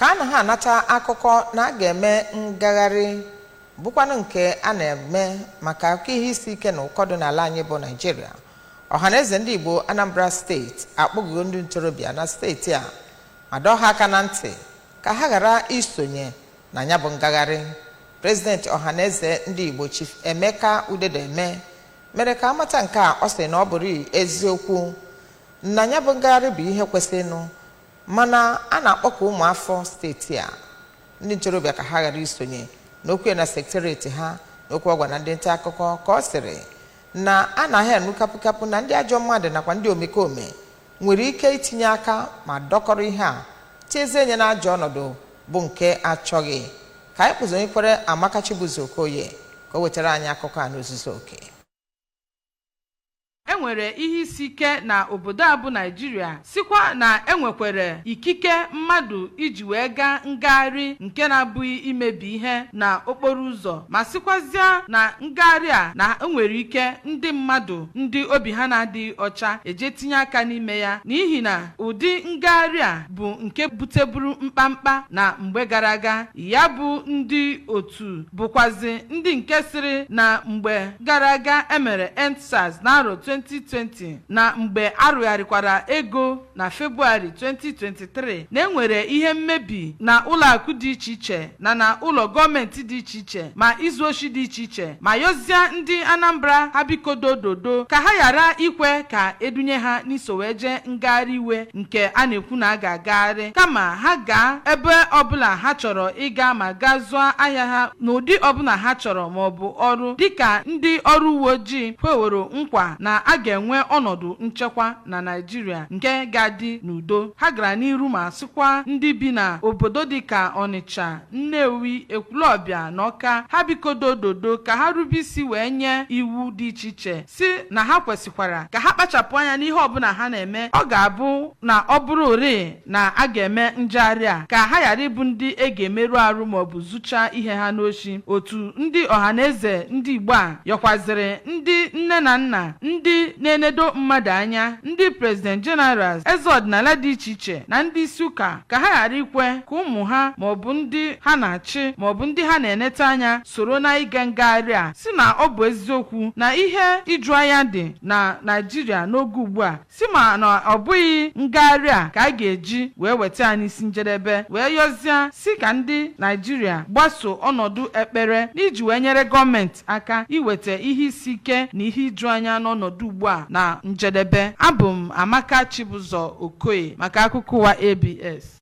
ka na ha anata akụkọ na a ga-eme ngagharị bụkwanụ nke a na-eme maka akụkọ ihe isi ike na ụkọdụ n'ala anyị bụ Naịjirịa. Ọhaneze ndị Igbo Anambra steeti akpọgo ndị ntorobịa na steeti a ma dọọ ha aka na ntị ka ha ghara isonye na ya bụ ngagharị. President Ohaneze ndị Igbo Chief Emeka Udedeme mere ka amata nke a. Ọ sị na ọ bụrụ eziokwu na ya bụ ngagharị bụ ihe kwesịrịnụ, mana a na-akpọkọ ụmụafọ steeti a ndị ntorobịa ka ha ghara isonye n'okwu na sekretarieti ha n'okwu ọgwa na ndị nta akụkọ. Ka ọ sịrị na a na-ahịa enu kapụkapụ na ndị ajọ mmadụ nakwa ndị omekome nwere ike itinye aka ma dọkọrọ ihe a tiezie nye na ajọ ọnọdụ bụ nke achọghị. Ka anyị kpụzonyekwere Amaka Chibuzo Okoye ka o wetara anyị akụkọ a n'ozuzu oke. Enwere ihe isi ike na obodo a bụ Naịjirịa, sikwa na enwekwere ikike mmadụ iji wee gaa ngagharị nke na-abụghị imebi ihe na okporo ụzọ, ma sikwazịa na ngagharị a na enwere ike ndị mmadụ ndị obi ha na-adịghị ọcha eje tinye aka n'ime ya, n'ihi na ụdị ngagharị a bụ nke buteburu mkpamkpa na mgbe gara aga. Ya bụ ndị otu bụkwazi ndị nke sịrị na mgbe gara aga emere EndSARS n'arọ 2020 na mgbe arụgharịkwara ego na February 2023 na enwere ihe mmebi na ụlọakụ dị iche iche na ụlọ gọọmenti dị iche iche ma izu oshi dị iche iche, ma yọzie ndị Anambra ha bikodo dodo ka ha ghara ikwe ka edunye ha n'iso wee jee ngagharị iwe nke a na-ekwu na a ga-agagharị, kama ha gaa ebe ọbụla ha chọrọ ịga ma gaa zụọ ahịa ha n'ụdị ọbụla ha chọrọ maọbụ ọrụ, dịka ndị ọrụ uwe ojii kweworo nkwa na a ga-enwe ọnọdụ nchekwa na Naịjirịa nke ga-adị n'udo. Ha gara n'iru ma sịkwa ndị bi na obodo dịka Ọnịcha, Nnewi, Ekwulọbịa na Ọka ha bikodo dodo ka ha rube isi wee nye iwu dị iche iche si na ha kwesịkwara ka ha kpachapụ anya n'ihe ọbụla ha na-eme. Ọ ga-abụ na ọ bụrụ ori na a ga-eme njegharị a ka ha ghara ịbụ ndị ga-emerụ arụ maọbụ zụcha ihe ha n'oshi. Otu ndị Ọhaneze ndị Igbo a yọkwaziri ndị nne na nna, ndị na-enedo mmadụ anya, ndị President Generals, eze ọdịnala dị iche iche na ndị isi ụka ka ha ghara ikwe ka ụmụ ha maọbụ ndị ha na-achị maọbụ ndị ha na-eneta anya soro na ịga ngagharị a, si na ọ bụ eziokwu na ihe iju anya dị na Naịjirịa n'oge ugbu a, si ma na ọ bụghị ngagharị a ka a ga-eji wee weta anyị isi njedebe, wee yọzie si ka ndị Naịjirịa gbaso ọnọdụ ekpere n'iji wee nyere gọọmenti aka iweta ihe isi ike na ihe iju anya n'ọnọdụ ugbu a na njedebe. Abụ m Amaka Chibuzo Okoye maka akụkọ ụwa ABS.